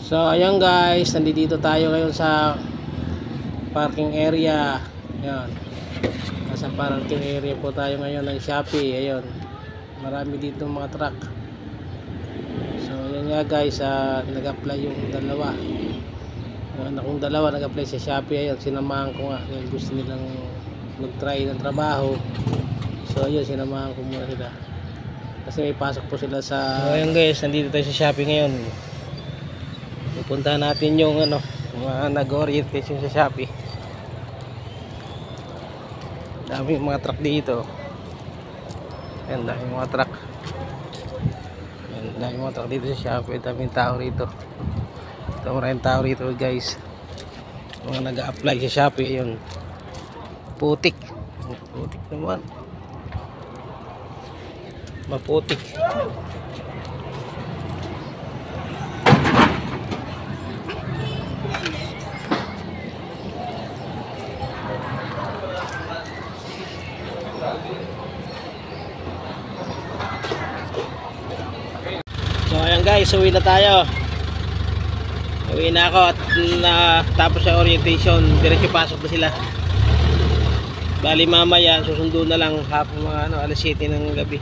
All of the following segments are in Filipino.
So ayan guys, nandito tayo ngayon sa parking area. Ayan, nasa parking area po tayo ngayon ng Shopee. Ayun, marami dito mga truck. So ayan nga guys, nag-apply yung dalawa. Yung anak kong dalawa nag-apply sa Shopee. Ayun, sinamahan ko nga. Ayun, gusto nilang mag-try ng trabaho. So ayun, sinamahan ko muna sila kasi may pasok po sila sa... So ayun guys, nandito tayo sa Shopee ngayon. Pupuntahan natin yung mga nag-orientation sa Shopee. Dami mga truck dito. Ayan, dami mga truck. Ayan, dami mga truck dito sa Shopee. Daming tao rito. Ito, maraming tao rito guys. Mga nag-a-apply sa Shopee. Ayun, putik. Putik naman. Maputik. So ayan guys, uwi na tayo. Uwi na ako at tapos sa orientation, diretso pasok na sila. Bali mamaya susundo na lang hapon mga alas 7 ng gabi.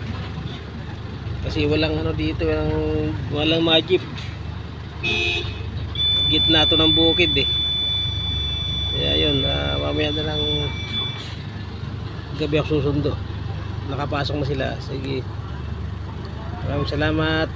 Kasi walang dito, walang mga jeep. Gitna to ng bukid eh. Kaya yun, mamaya na lang gabi ako susundo. Nakapasok na sila. Sige. Maraming salamat.